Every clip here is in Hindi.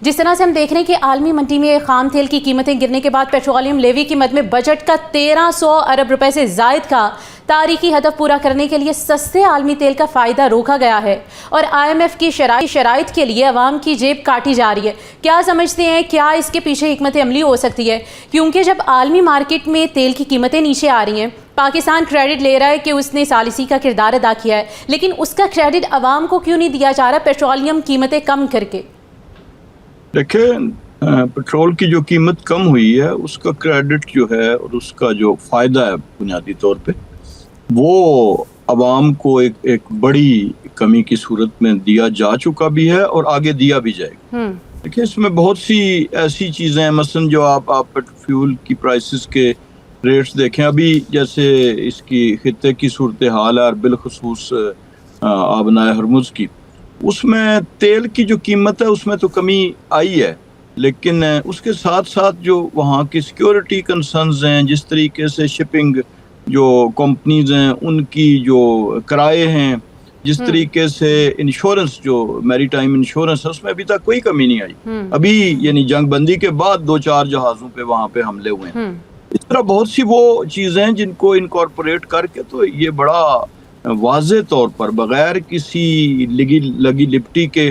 जिस तरह से हम देख रहे हैं कि आलमी मंडी में खाम तेल की कीमतें गिरने के बाद पेट्रोलियम लेवी की मद में बजट का 1300 अरब रुपए से जायद का तारीखी हदफ पूरा करने के लिए सस्ते आलमी तेल का फ़ायदा रोका गया है और IMF की शराइत के लिए अवाम की जेब काटी जा रही है। क्या समझते हैं, क्या इसके पीछे हिकमत अमली हो सकती है? क्योंकि जब आलमी मार्केट में तेल की कीमतें नीचे आ रही हैं, पाकिस्तान क्रेडिट ले रहा है कि उसने सालिसी का किरदार अदा किया है, लेकिन उसका क्रेडिट अवाम को क्यों नहीं दिया जा रहा पेट्रोलियम कीमतें कम करके? देखिए, पेट्रोल की जो कीमत कम हुई है उसका क्रेडिट जो है और उसका जो फ़ायदा है बुनियादी तौर पे वो अवाम को एक बड़ी कमी की सूरत में दिया जा चुका भी है और आगे दिया भी जाएगा। देखिए, इसमें बहुत सी ऐसी चीज़ें हैं, मसलन जो आप फ्यूल की प्राइसेस के रेट्स देखें, अभी जैसे इसकी खित्ते की सूरत हाल है और बिलखसूस आबनाए हरमुज़ की, उसमें तेल की जो कीमत है उसमें तो कमी आई है, लेकिन उसके साथ साथ जो वहाँ की सिक्योरिटी कंसर्न्स हैं, जिस तरीके से शिपिंग जो कंपनीज हैं उनकी जो किराए हैं, जिस तरीके से इंश्योरेंस जो मैरीटाइम इंश्योरेंस है उसमें अभी तक कोई कमी नहीं आई। अभी यानी जंगबंदी के बाद 2-4 जहाज़ों पे वहाँ पे हमले हुए हैं। इस तरह बहुत सी वो चीज़ें हैं जिनको इनकॉर्पोरेट करके तो ये बड़ा वाज़े तौर पर बगैर किसी लगी लिपटी के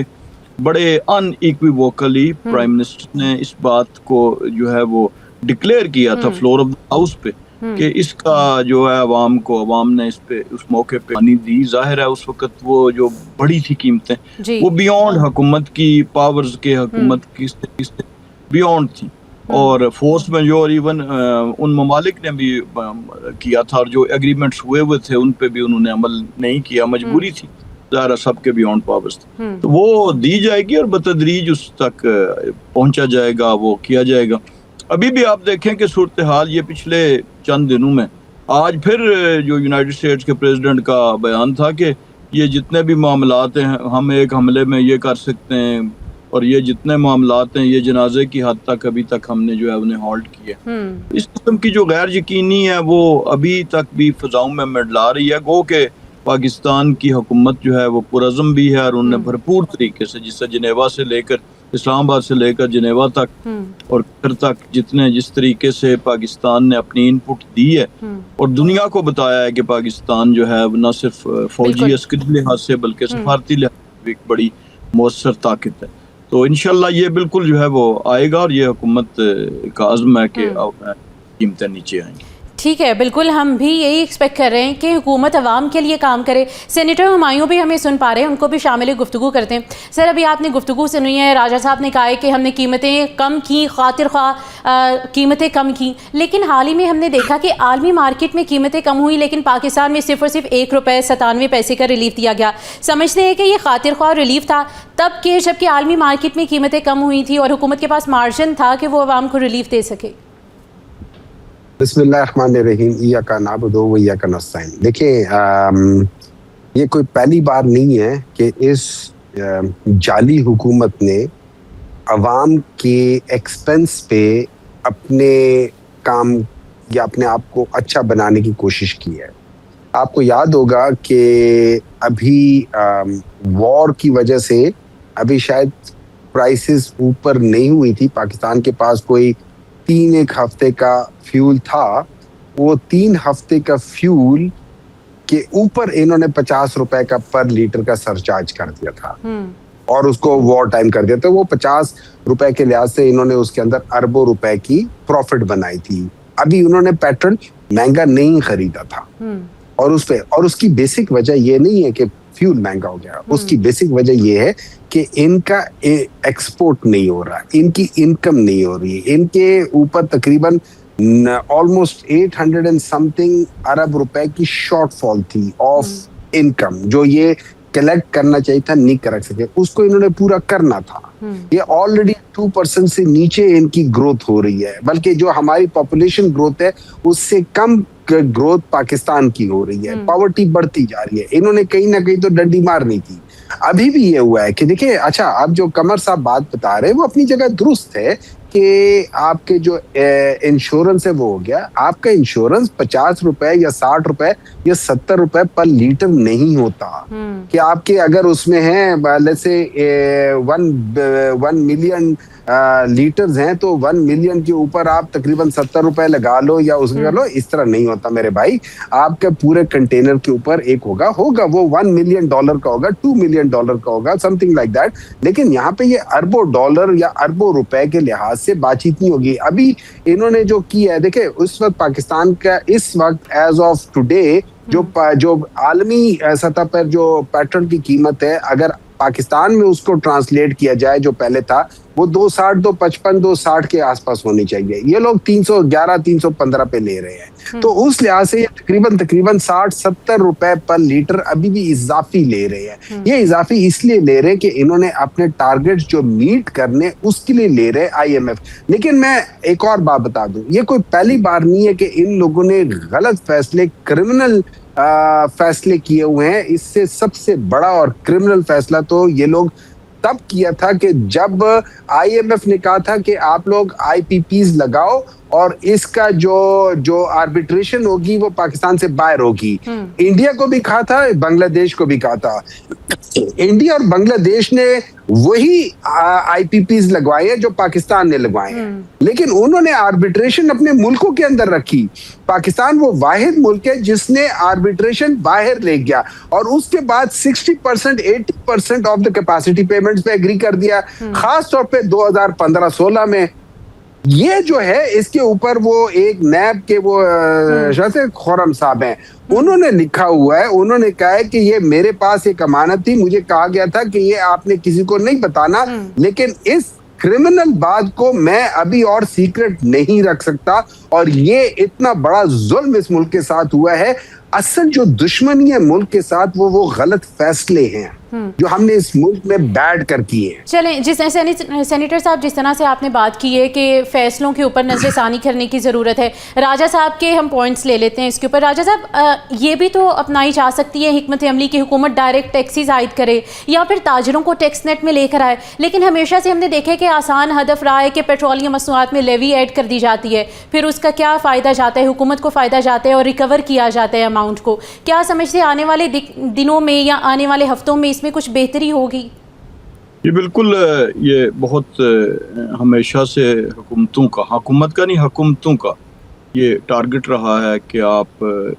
बड़े अनइक्विवोकली प्राइम मिनिस्टर ने इस बात को जो है वो डिक्लेयर किया था फ्लोर ऑफ द हाउस पे कि इसका जो है अवाम ने इस पे उस मौके पे पानी दी। जाहिर है उस वक्त वो जो बड़ी थी कीमतें वो बियॉन्ड हुकूमत की पावर्स के, हुकूमत की बियॉन्ड थी और फोर्स मेजोर इवन उन ममालिक ने भी किया था और जो एग्रीमेंट्स हुए थे उन पे भी उन्होंने अमल नहीं किया, मजबूरी थी, ज़ाहिर सबके बियॉन्ड पावर्स थे। तो वो दी जाएगी और बतदरीज उस तक पहुंचा जाएगा, वो किया जाएगा। अभी भी आप देखें कि सूरत हाल ये पिछले चंद दिनों में, आज फिर जो यूनाइटेड स्टेट्स के प्रेसिडेंट का बयान था कि ये जितने भी मामलात हैं हम एक हमले में ये कर सकते हैं और ये जितने मामलात हैं ये जनाजे की हद तक अभी तक हमने जो है उन्हें हॉल्ट किया। इस किस्म की जो गैर यकीनी है वो अभी तक भी फ़ज़ाओं में मंडला रही है। गो के पाकिस्तान की हुकूमत जो है वो पुरज़म भी है और उन्होंने भरपूर तरीके से, जिससे जिनेवा से लेकर इस्लामाबाद से लेकर जिनेवा तक और फिर तक जिस तरीके से पाकिस्तान ने अपनी इनपुट दी है और दुनिया को बताया है कि पाकिस्तान जो है न सिर्फ फौजी अस्करी लिहाज से बल्कि सफारती लिहाज से एक बड़ी मौसर ताकत है। तो इंशाल्लाह ये बिल्कुल जो है वो आएगा और ये हुकूमत का अज़्म है कि कीमतें नीचे आएंगी। ठीक है, बिल्कुल हम भी यही एक्सपेक्ट कर रहे हैं कि हुकूमत अवाम के लिए काम करे। सेनेटर हुमायूं भी हमें सुन पा रहे हैं, उनको भी शामिल गुफ्तगू करते हैं। सर, अभी आपने गुफ्तगू सुनी है, राजा साहब ने कहा है कि हमने कीमतें कम की, खातिर ख्वाह कीमतें कम की, लेकिन हाल ही में हमने देखा कि आलमी मार्केट में कीमतें कम हुई लेकिन पाकिस्तान में सिर्फ और सिर्फ ₹1.97 का रिलीफ दिया गया। समझते हैं कि ये खातिर ख्वाह रिलीफ था तब के जबकि आलमी मार्केट में कीमतें कम हुई थी और हुकूमत के पास मार्जिन था कि वो अवाम को रिलीफ दे सके। बिस्मिल्लाहिर्रहमानिर्रहीम, इय्याका नअबुदु व इय्याका नस्तईन। देखिए, ये कोई पहली बार नहीं है कि इस जाली हुकूमत ने अवाम के एक्सपेंस पे अपने काम या अपने आप को अच्छा बनाने की कोशिश की है। आपको याद होगा कि अभी वॉर की वजह से अभी शायद प्राइसेस ऊपर नहीं हुई थी। पाकिस्तान के पास कोई 3 हफ्ते का फ्यूल था, वो 3 हफ्ते का फ्यूल के ऊपर इन्होंने 50 रुपए का पर लीटर का सरचार्ज कर दिया था और उसको वॉर टाइम कर दिया था। वो 50 रुपए के लिहाज से इन्होंने उसके अंदर अरबों रुपए की प्रॉफिट बनाई थी। अभी उन्होंने पेट्रोल महंगा नहीं खरीदा था और उसकी बेसिक वजह ये नहीं है कि फ्यूल महंगा हो गया, उसकी बेसिक वजह ये है कि इनका एक्सपोर्ट नहीं हो रहा, इनकी इनकम नहीं हो रही है। इनके ऊपर तकरीबन ऑलमोस्ट 800 एंड समथिंग अरब रुपए की शॉर्टफॉल थी ऑफ इनकम, जो ये कलेक्ट करना चाहिए था, नहीं कर सके, उसको इन्होंने पूरा करना था। ये ऑलरेडी 2% से नीचे इनकी ग्रोथ हो रही है, बल्कि जो हमारी पॉपुलेशन ग्रोथ है उससे कम ग्रोथ पाकिस्तान की हो रही है। पॉवर्टी बढ़ती जा रही है। इन्होंने कहीं ना कहीं तो डंडी मारनी थी। अभी भी ये हुआ है कि देखिए, अच्छा, आप जो कमर साहब बात बता रहे हैं वो अपनी जगह दुरुस्त है आपके जो इंश्योरेंस है वो हो गया। आपका इंश्योरेंस 50 रुपए या 60 रुपए या 70 रुपए पर लीटर नहीं होता कि आपके अगर उसमें है लेट्स से 1 मिलियन लीटर्स हैं तो 1 मिलियन के ऊपर आप तकरीबन 70 रुपए लगा लो या उसमें कर लो। इस तरह नहीं होता मेरे भाई। आपके पूरे कंटेनर के ऊपर एक होगा वो $1 मिलियन का होगा, $2 मिलियन का होगा, समथिंग लाइक दैट। लेकिन यहाँ पे ये अरबों डॉलर या अरबों रुपए के लिहाज से बातचीत नहीं होगी। अभी इन्होंने जो किया है, देखे उस वक्त पाकिस्तान का इस वक्त एज ऑफ टुडे जो आलमी सतह पर जो पेट्रोल की कीमत है, अगर पाकिस्तान में उसको ट्रांसलेट किया जाए जो पहले था, वो 260, 255, 260 के आसपास होनी चाहिए। ये लोग 311, 315 पे ले रहे हैं। तो उस लिहाज से तकरीबन 60-70 रुपए पर लीटर अभी भी इजाफी ले रहे हैं। ये इजाफी इसलिए ले रहे हैं कि इन्होंने अपने टारगेट्स जो मीट करने उसके लिए ले रहे IMF। लेकिन मैं एक और बात बता दूं, ये कोई पहली बार नहीं है कि इन लोगों ने गलत फैसले, क्रिमिनल फैसले किए हुए हैं। इससे सबसे बड़ा और क्रिमिनल फैसला तो ये लोग तब किया था कि जब IMF ने कहा था कि आप लोग IPPs लगाओ और इसका जो आर्बिट्रेशन होगी वो पाकिस्तान से बाहर होगी। इंडिया को भी कहा था, बांग्लादेश को भी कहा था। इंडिया और बांग्लादेश ने वही IPPs लगवाए हैं जो पाकिस्तान ने लगवाए हैं, लेकिन उन्होंने आर्बिट्रेशन अपने मुल्कों के अंदर रखी। पाकिस्तान वो वाहिद मुल्क है जिसने आर्बिट्रेशन बाहर ले गया और उसके बाद 60%, 80% ऑफ द कैपेसिटी पेमेंट्स पे एग्री कर दिया। खास तौर पे 2015-16 में ये जो है, इसके ऊपर वो एक नैब के वो खुरम साहब हैं, उन्होंने लिखा हुआ है, उन्होंने कहा है कि ये मेरे पास एक अमानत थी, मुझे कहा गया था कि ये आपने किसी को नहीं बताना, लेकिन इस क्रिमिनल बात को मैं अभी और सीक्रेट नहीं रख सकता। और ये इतना बड़ा जुल्म इस मुल्क के साथ हुआ है। असल जो दुश्मनी है मुल्क के साथ वो गलत फैसले हैं जो हमने इस मुल्क में बैठ कर किए हैं। चलें, जिस सेनेटर साहब, जिस तरह से आपने बात की है कि फैसलों के ऊपर नज़रसानी करने की ज़रूरत है, राजा साहब के हम पॉइंट्स ले लेते हैं इसके ऊपर। राजा साहब, ये भी तो अपनाई जा सकती है हिकमत अमली की हुकूमत डायरेक्ट टैक्सेस आयद करे या फिर ताजरों को टैक्स नेट में लेकर आए। लेकिन हमेशा से हमने देखा है कि आसान हदफ रहा है कि पेट्रोलियम मसनूआत में लेवी ऐड कर दी जाती है, फिर उसका क्या फ़ायदा जाता है, हुकूमत को फ़ायदा जाता है और रिकवर किया जाता है अमाउंट को। क्या समझते हैं आने वाले दिनों में या आने वाले हफ्तों में इसमें कुछ बेहतरी होगी? ये बिल्कुल, ये बहुत हमेशा से हुकूमत का नहीं, हुकूमतों का ये टारगेट रहा है कि आप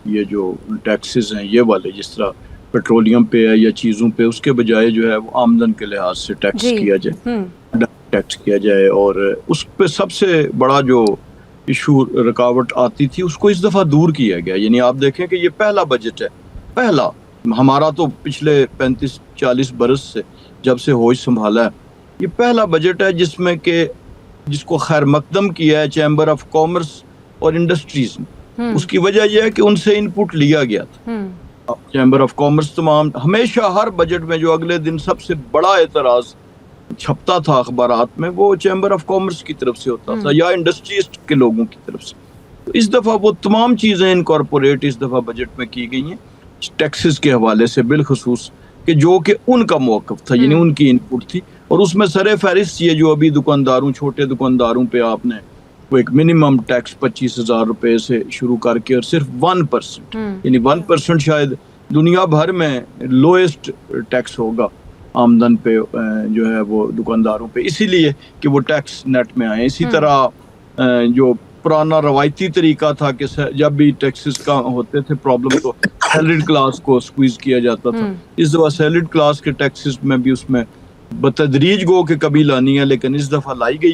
ये जो टैक्सेस हैं ये वाले, जिस तरह पेट्रोलियम पे है या चीज़ों पे, उसके बजाय जो है वो आमदन के लिहाज से टैक्स किया जाए, टैक्स किया जाए। और उस पे सबसे बड़ा जो इशू रुकावट आती थी उसको इस दफ़ा दूर किया गया। यानी आप देखें कि ये पहला बजट है, पहला हमारा तो पिछले 35-40 बरस से जब से होश संभाला है, ये पहला बजट है जिसमें के जिसको खैर मकदम किया है चैम्बर ऑफ कॉमर्स और इंडस्ट्रीज ने। उसकी वजह यह है कि उनसे इनपुट लिया गया था। चैम्बर ऑफ कॉमर्स तमाम हमेशा हर बजट में जो अगले दिन सबसे बड़ा एतराज छपता था अखबारात में, वो चैम्बर ऑफ कॉमर्स की तरफ से होता था या इंडस्ट्रीज के लोगों की तरफ से। तो इस दफ़ा वो तमाम चीज़ें इनकॉर्पोरेट इस दफ़ा बजट में की गई हैं टैक्सेस के हवाले से, बिलखसूस कि जो कि उनका मौक़िफ़ था, यानी उनकी इनपुट थी। और उसमें सरे फहरिस्त ये जो अभी दुकानदारों, छोटे दुकानदारों पे आपने वो एक मिनिमम टैक्स 25,000 रुपये से शुरू करके और सिर्फ 1%, यानी 1% शायद दुनिया भर में लोएस्ट टैक्स होगा आमदन पे जो है वो दुकानदारों पे, इसीलिए कि वो टैक्स नेट में आए। इसी तरह जो पुराना रवायती तरीका था कि जब भी टैक्सेस का होते थे प्रॉब्लम तो सैलरीड क्लास को स्क्वीज किया जाता था। इस दफ़ा सैलरीड क्लास के टैक्सेस में भी उसमें बतदरीज गो के कभी लानी है, लेकिन इस दफ़ा लाई गई।